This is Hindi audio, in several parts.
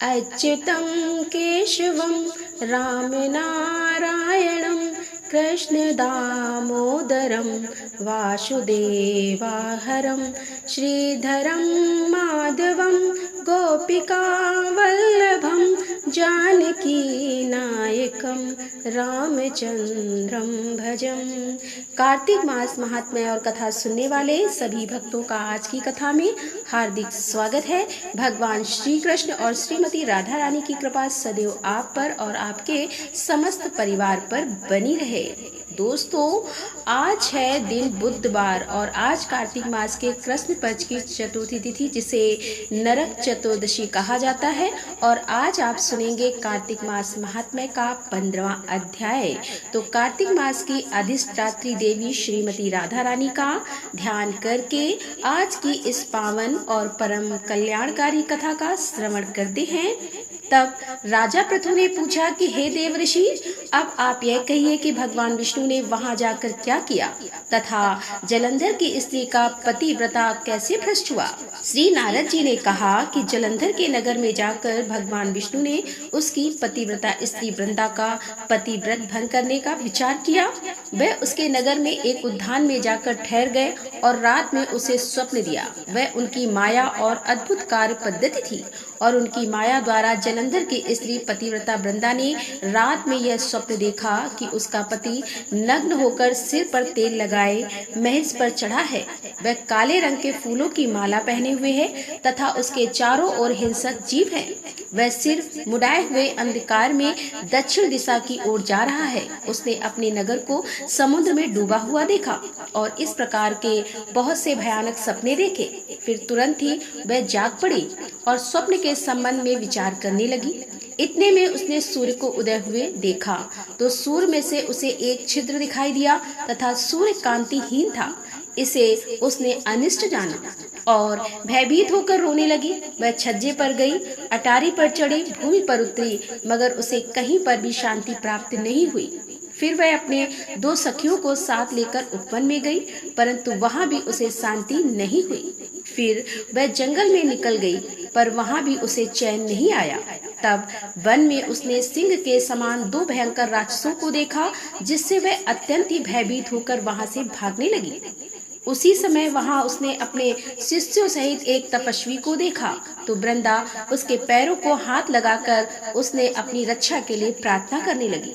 अच्युतं केशवं रामनारायणं कृष्णदामोदरं वासुदेवाहरं श्रीधरं माधवं गोपिकावल्लभं जानकीनायकं रामचंद्रं भजं। कार्तिक मास महात्म्य और कथा सुनने वाले सभी भक्तों का आज की कथा में हार्दिक स्वागत है। भगवान श्री कृष्ण और श्रीमती राधा रानी की कृपा सदैव आप पर और आपके समस्त परिवार पर बनी रहे। दोस्तों, आज है दिन बुधवार और आज कार्तिक मास के कृष्ण पक्ष की चतुर्थी तिथि जिसे नरक चतुर्दशी कहा जाता है। और आज आप सुनेंगे कार्तिक मास महात्म्य का 15वां अध्याय। तो कार्तिक मास की अधिष्ठात्री देवी श्रीमती राधा रानी का ध्यान करके आज की इस पावन और परम कल्याणकारी कथा का श्रवण करते हैं। तब राजा पृथु ने पूछा कि हे देवऋषि, अब आप यह कहिए कि भगवान विष्णु ने वहां जाकर क्या किया तथा जलंधर की स्त्री का पतिव्रता कैसे भ्रष्ट हुआ। श्री नारद जी ने कहा कि जलंधर के नगर में जाकर भगवान विष्णु ने उसकी पतिव्रता स्त्री वृंदा का पतिव्रत भंग करने का विचार किया। वह उसके नगर में एक उद्यान में जाकर ठहर गए और रात में उसे स्वप्न दिया। वह उनकी माया और अद्भुत कार्य पद्धति थी और उनकी माया द्वारा जलंधर की स्त्री पतिव्रता वृंदा ने रात में यह स्वप्न देखा कि उसका पति नग्न होकर सिर पर तेल लगाए महज पर चढ़ा है। वह काले रंग के फूलों की माला पहने हुए है तथा उसके चारों ओर हिंसक जीव हैं। वह सिर मुड़ाए हुए अंधकार में दक्षिण दिशा की ओर जा रहा है। उसने अपने नगर को समुद्र में डूबा हुआ देखा और इस प्रकार के बहुत से भयानक सपने देखे। फिर तुरंत ही वह जाग पड़ी और स्वप्न के संबंध में विचार करने लगी। इतने में उसने सूर्य को उदय हुए देखा तो सूर्य में से उसे एक छिद्र दिखाई दिया तथा सूर्य कांतिहीन था। इसे उसने अनिष्ट जाना और भयभीत होकर रोने लगी। वह छज्जे पर गई, अटारी पर चढ़ी, भूमि पर उतरी, मगर उसे कहीं पर भी शांति प्राप्त नहीं हुई। फिर वह अपने 2 सखियों को साथ लेकर उपवन में गई, परंतु वहां भी उसे शांति नहीं हुई। फिर वह जंगल में निकल गई, पर वहां भी उसे चैन नहीं आया। तब वन में उसने सिंह के समान 2 भयंकर राक्षसों को देखा, जिससे वह अत्यंत ही भयभीत होकर वहां से भागने लगी। उसी समय वहां उसने अपने शिष्यों सहित एक तपस्वी को देखा तो वृंदा उसके पैरों को हाथ लगाकर उसने अपनी रक्षा के लिए प्रार्थना करने लगी।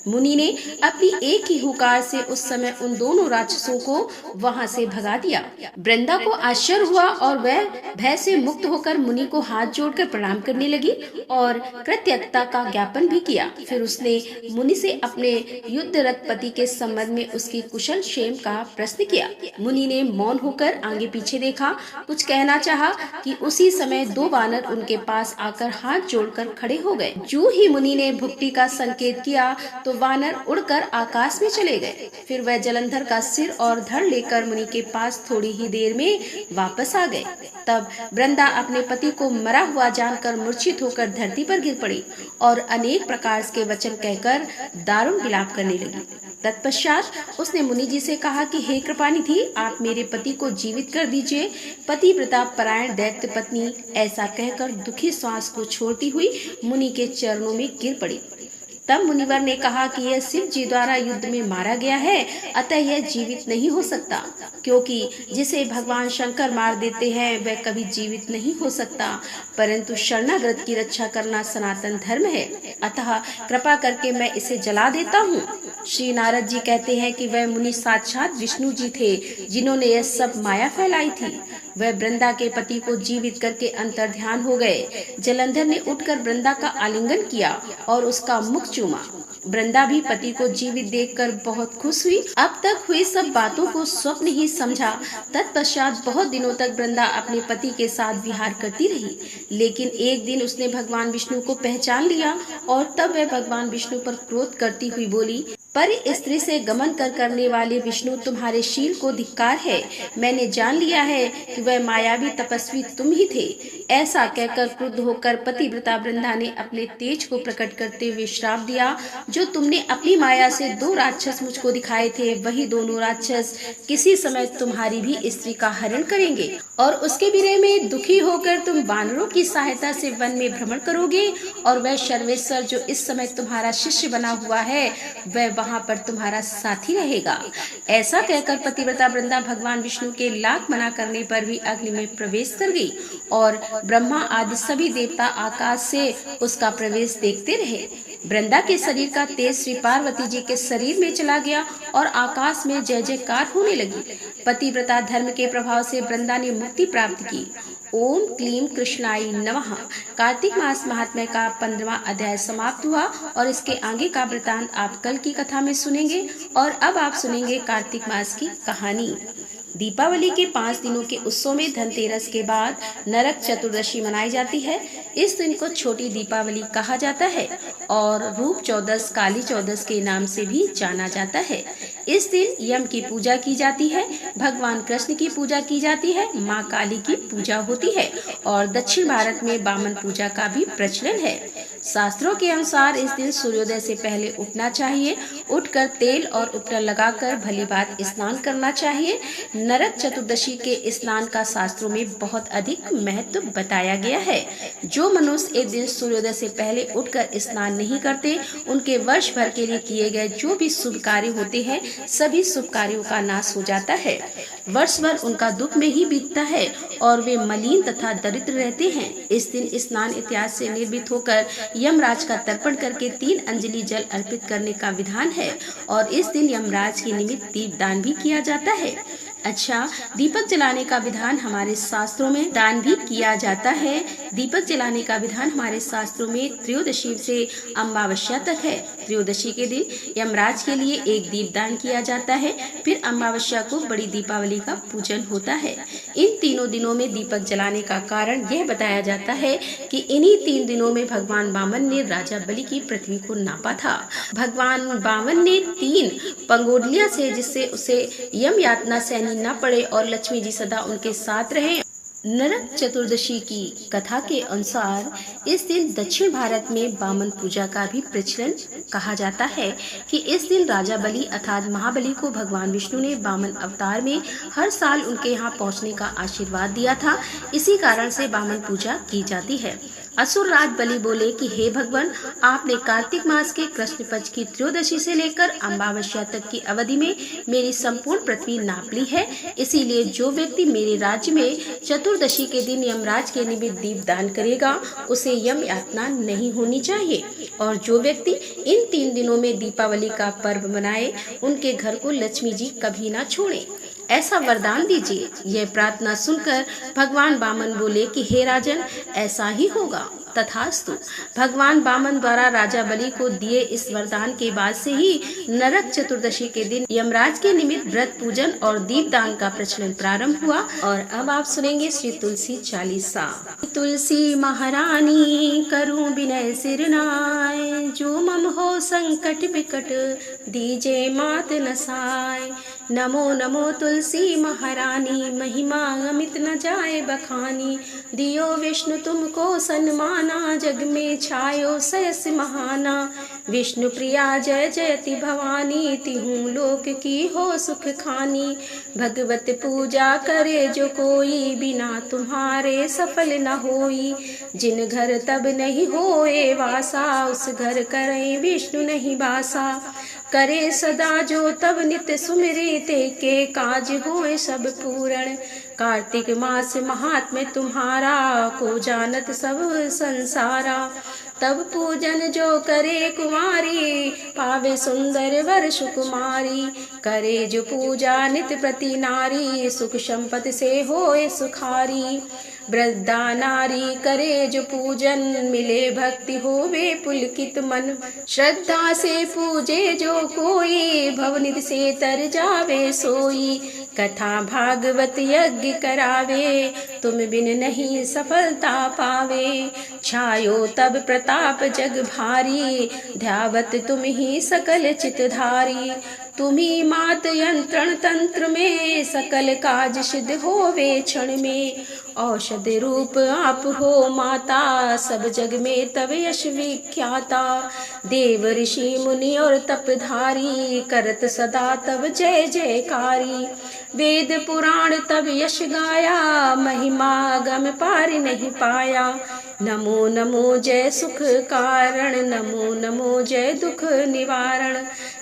मुनि ने अपनी एक ही हुकार से उस समय उन दोनों राक्षसों को वहां से भगा दिया। वृंदा को आश्चर्य हुआ और वह भय से मुक्त होकर मुनि को हाथ जोड़कर प्रणाम करने लगी और कृतज्ञता का ज्ञापन भी किया। फिर उसने मुनि से अपने युद्धरत पति के संबंध में उसकी कुशल क्षेम का प्रश्न किया। मुनि ने मौन होकर आगे पीछे देखा, कुछ कहना चाहा कि उसी समय 2 वानर उनके पास आकर हाथ जोड़कर खड़े हो गए। जो ही मुनि ने भुक्ति का संकेत किया तो वानर उड़कर आकाश में चले गए। फिर वह जलंधर का सिर और धड़ लेकर मुनि के पास थोड़ी ही देर में वापस आ गए। तब वृंदा अपने पति को मरा हुआ जानकर मूर्छित होकर धरती पर गिर पड़ी और अनेक प्रकार के वचन कहकर दारुण विलाप करने लगी। तत्पश्चात उसने मुनि जी से कहा कि हे कृपानिधि, आप मेरे पति को जीवित कर दीजिए। पतिव्रता परायण दैत्य पत्नी ऐसा कहकर दुखी श्वास को छोड़ती हुई मुनि के चरणों में गिर पड़ी। तब मुनिवर ने कहा कि यह शिव जी द्वारा युद्ध में मारा गया है, अतः यह जीवित नहीं हो सकता, क्योंकि जिसे भगवान शंकर मार देते हैं वह कभी जीवित नहीं हो सकता। परंतु शरणागत की रक्षा करना सनातन धर्म है, अतः कृपा करके मैं इसे जला देता हूँ। श्री नारद जी कहते हैं कि वह मुनि साक्षात विष्णु जी थे, जिन्होंने यह सब माया फैलाई थी। वह वृंदा के पति को जीवित करके अंतर्ध्यान हो गए। जलंधर ने उठकर वृंदा का आलिंगन किया और उसका मुख चूमा। वृंदा भी पति को जीवित देखकर बहुत खुश हुई। अब तक हुई सब बातों को स्वप्न ही समझा। तत्पश्चात बहुत दिनों तक वृंदा अपने पति के साथ विहार करती रही, लेकिन एक दिन उसने भगवान विष्णु को पहचान लिया और तब वह भगवान विष्णु पर क्रोध करती हुई बोली, पर स्त्री से गमन करने वाले विष्णु, तुम्हारे शील को धिक्कार है। मैंने जान लिया है कि वह मायावी तपस्वी तुम ही थे। ऐसा कहकर क्रुद्ध होकर पतिव्रता वृंदा ने अपने तेज को प्रकट करते हुए श्राप दिया। जो तुमने अपनी माया से 2 राक्षस मुझको दिखाए थे, वही दोनों राक्षस किसी समय तुम्हारी भी स्त्री का हरण करेंगे और उसके विरह में दुखी होकर तुम वानरों की सहायता से वन में भ्रमण करोगे और वह सर्वेश्वर जो इस समय तुम्हारा शिष्य बना हुआ है, वह वहां पर तुम्हारा साथी रहेगा। ऐसा कहकर पतिव्रता वृंदा भगवान विष्णु के लाख मना करने पर भी अग्नि में प्रवेश कर गई और ब्रह्मा आदि सभी देवता आकाश से उसका प्रवेश देखते रहे। वृंदा के शरीर का तेज श्री पार्वती जी के शरीर में चला गया और आकाश में जय जयकार होने लगी। पतिव्रता धर्म के प्रभाव से वृंदा ने मुक्ति प्राप्त की। ओम क्लीम कृष्णाय नमः। कार्तिक मास महात्म्य का 15वां अध्याय समाप्त हुआ और इसके आगे का वृतांत आप कल की कथा में सुनेंगे। और अब आप सुनेंगे कार्तिक मास की कहानी। दीपावली के 5 दिनों के उत्सव में धनतेरस के बाद नरक चतुर्दशी मनाई जाती है। इस दिन को छोटी दीपावली कहा जाता है और रूप चौदस, काली चौदस के नाम से भी जाना जाता है। इस दिन यम की पूजा की जाती है, भगवान कृष्ण की पूजा की जाती है, माँ काली की पूजा होती है और दक्षिण भारत में वामन पूजा का भी प्रचलन है। शास्त्रों के अनुसार इस दिन सूर्योदय से पहले उठना चाहिए। उठकर तेल और उपटन लगाकर भली बात स्नान करना चाहिए। नरक चतुर्दशी के स्नान का शास्त्रों में बहुत अधिक महत्व बताया गया है। जो मनुष्य एक दिन सूर्योदय से पहले उठकर स्नान नहीं करते, उनके वर्ष भर के लिए किए गए जो भी शुभ कार्य होते हैं, सभी शुभ कार्यों का नाश हो जाता है। वर्ष भर उनका दुख में ही बीतता है और वे मलिन तथा दरिद्र रहते हैं। इस दिन स्नान इत्यादि से निर्मित होकर यमराज का तर्पण करके 3 अंजलि जल अर्पित करने का विधान है और इस दिन यमराज के निमित्त दीपदान भी किया जाता है। अच्छा, दीपक जलाने का विधान हमारे शास्त्रों में दान भी किया जाता है। दीपक जलाने का विधान हमारे शास्त्रों में त्रयोदशी से अमावस्या तक है। त्रयोदशी के दिन यमराज के लिए एक दीपदान किया जाता है। फिर अमावस्या को बड़ी दीपावली का पूजन होता है। इन तीनों दिनों में दीपक जलाने का कारण यह बताया जाता है कि इन्हीं 3 दिनों में भगवान वामन ने राजा बलि की पृथ्वी को नापा था। भगवान वामन ने 3 पंगोलियां से, जिससे उसे यम यातना सहनी न पड़े और लक्ष्मी जी सदा उनके साथ रहे। नरक चतुर्दशी की कथा के अनुसार इस दिन दक्षिण भारत में वामन पूजा का भी प्रचलन कहा जाता है कि इस दिन राजा बलि अर्थात महाबली को भगवान विष्णु ने वामन अवतार में हर साल उनके यहाँ पहुँचने का आशीर्वाद दिया था। इसी कारण से वामन पूजा की जाती है। असुर राज बलि बोले कि हे भगवान, आपने कार्तिक मास के कृष्ण पक्ष की त्रयोदशी से लेकर अमावस्या तक की अवधि में मेरी संपूर्ण पृथ्वी नाप ली है। इसीलिए जो व्यक्ति मेरे राज्य में चतुर्दशी के दिन यमराज के निमित्त दीप दान करेगा, उसे यम यातना नहीं होनी चाहिए। और जो व्यक्ति इन 3 दिनों में दीपावली का पर्व मनाए, उनके घर को लक्ष्मी जी कभी ना छोड़े, ऐसा वरदान दीजिए। यह प्रार्थना सुनकर भगवान वामन बोले कि हे राजन, ऐसा ही होगा। तथास्तु। भगवान वामन द्वारा राजा बलि को दिए इस वरदान के बाद से ही नरक चतुर्दशी के दिन यमराज के निमित्त व्रत पूजन और दीपदान का प्रचलन प्रारंभ हुआ। और अब आप सुनेंगे श्री तुलसी चालीसा। तुलसी महारानी करूं विनय सिरनाय, जो मम हो संकट विकट दीजे मात नसाय। नमो नमो तुलसी महारानी, महिमा अमित न जाए बखानी। दियो विष्णु तुमको सन्माना, जग में छायो सयस महाना। विष्णु प्रिया जय जयति भवानी, तिहूँ लोक की हो सुख खानी। भगवत पूजा करे जो कोई, बिना तुम्हारे सफल न होई। जिन घर तब नहीं होए वासा, उस घर करे विष्णु नहीं बासा। करे सदा जो तब नित्य सुमिरे, ते के काज होए सब पूर्ण। कार्तिक मास महात्म्य तुम्हारा, को जानत सब संसारा। तब पूजन जो करे कुमारी, पावे सुंदर वर सुकुमारी। करे जो पूजा नित्य प्रति नारी, सुख संपत्ति से होए सुखारी। वृद्धा नारी करे जो पूजन, मिले भक्ति होवे पुलकित मन। श्रद्धा से पूजे जो कोई, भवनिधि से तर जावे सोई। कथा भागवत यज्ञ करावे, तुम बिन नहीं सफलता पावे। छायो तब प्रताप जग भारी, ध्यावत तुम ही सकल चितधारी। तुम्ही मात यंत्रण तंत्र में, सकल काज सिद्ध होवे क्षण में। औषध रूप आप हो माता, सब जग में तब यश विख्याता। देव ऋषि मुनि और तपधारी, करत सदा तब जय जयकारी। वेद पुराण तब यश गाया, महिमा गम पार नहीं पाया। नमो नमो जय सुख कारण, नमो नमो जय दुख निवारण।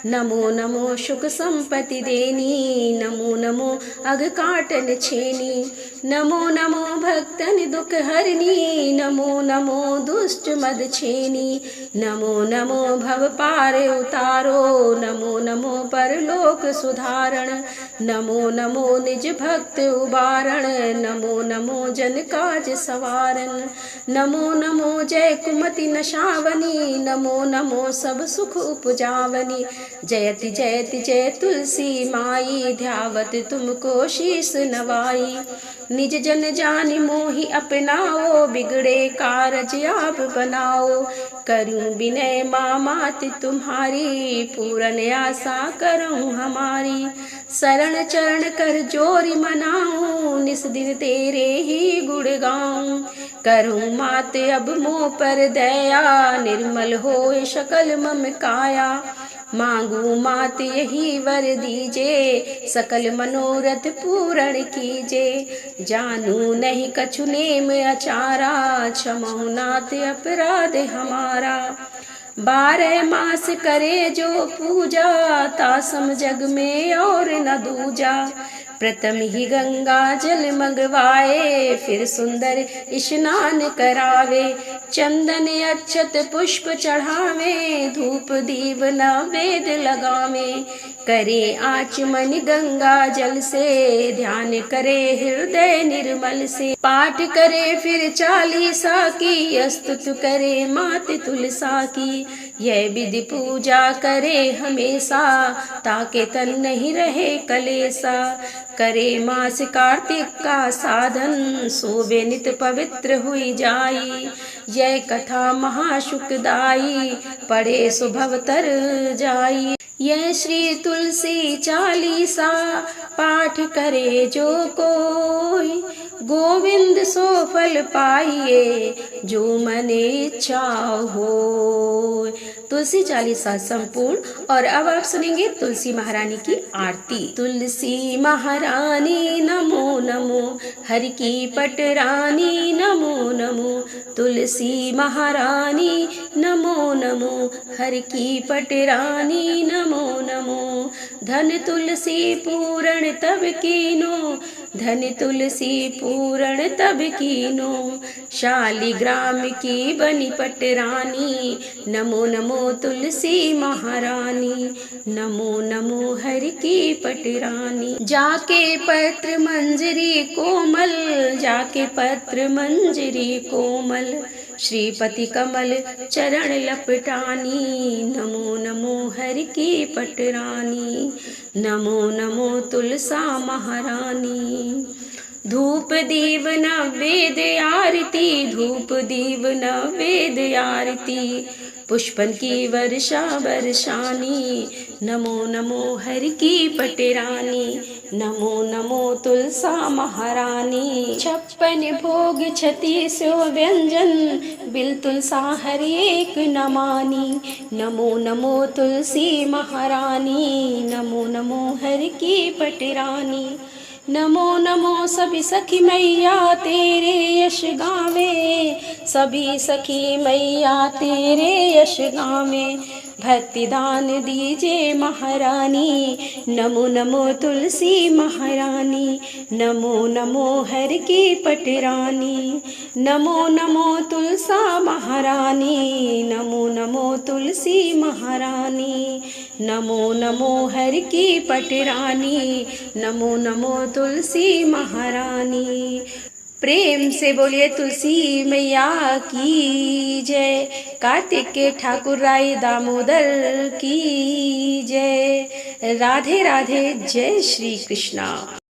नमो नमो सुख संपत्ति देनी, नमो नमो अग काटन छेनी। नमो नमो भक्तन दुख हरनी, नमो नमो दुष्ट मद छेनी। नमो नमो भव पार उतारो, नमो नमो परलोक सुधारण। नमो नमो निज भक्त उबारण, नमो नमो जन काज सवारन। नमो नमो जय कुमति नशावनी, नमो नमो सब सुख उपजावनी। जयति जयति जय तुलसी माई, ध्यावत तुमको शीस नवाई। निज जन जानि मोहि अपनाओ, बिगड़े कारज आप बनाओ। करूं विनय मात तुम्हारी, पूरन आशा करूं हमारी। शरण चरण कर जोरी मनाऊं, निस दिन तेरे ही गुण गाऊं। करूं मात अब मोह पर दया, निर्मल होए सकल मम काया। मांगू मात यही वर दीजे, सकल मनोरथ पूर्ण कीजे। जानू नहीं कछु नेम अचारा, क्षमहु नाथ अपराध हमारा। 12 मास करे जो पूजा, तासम जग में और न दूजा। प्रथम ही गंगा जल मंगवाए, फिर सुंदर स्नान करावे। चंदन अक्षत पुष्प चढ़ावे, धूप दीप नैवेद्य लगावे। करे आचमन गंगा जल से, ध्यान करे हृदय निर्मल से। पाठ करे फिर 40 की, स्तुत करे मात तुलसा की। यह विधि पूजा करे हमेशा, ताके तन नहीं रहे कलेसा। करे मास कार्तिक का साधन, सोवे नित पवित्र हुई जाई। यह कथा महासुखदाई, पढ़े सुभव तर जाई। यह श्री तुलसी 40 पाठ करे जो कोई, गोविंद सो फल पाइए जो मने इच्छा हो। तुलसी 40 संपूर्ण। और अब आप सुनेंगे तुलसी महारानी की आरती। तुलसी महारानी नमो नमो, हरि की पटरानी नमो नमो। तुलसी महारानी नमो नमो, हरि की पटरानी नमो नमो। धन तुलसी पूरण तब कीनो, धन तुलसी पूरण तब कीनो। शालिग्राम की बनी पटरानी, नमो नमो तुलसी महारानी। नमो नमो हरि की पटरानी। जाके पत्र मंजरी कोमल, जाके पत्र मंजरी कोमल। श्रीपति कमल चरण लपटानी, नमो नमो हरि की पटरानी। नमो नमो तुलसा महारानी। धूप दीव नैवेद्य आरती, धूप दीव नैवेद्य आरती। पुष्पन की वर्षा बरसानी, नमो नमो हरि की पटरानी। नमो नमो तुलसा महारानी। 56 भोग 36 व्यंजन, बिल तुलसा हरि एक नमानी। नमो नमो तुलसी महारानी, नमो नमो हरि की पटरानी। नमो नमो सभी सखी मैया तेरे यश गावे, सभी सखी मैया तेरे यश गावे। भक्ति दान दीजे महारानी, नमो नमो तुलसी महारानी। नमो नमो हरि की पटरानी। नमो नमो तुलसा महारानी, नमो नमो तुलसी महारानी। नमो नमो हरि की पटरानी, नमो नमो तुलसी महारानी। प्रेम से बोलिए तुलसी मैया की जय। कार्तिक के ठाकुर राय दामोदर की जय। राधे राधे। जय श्री कृष्णा।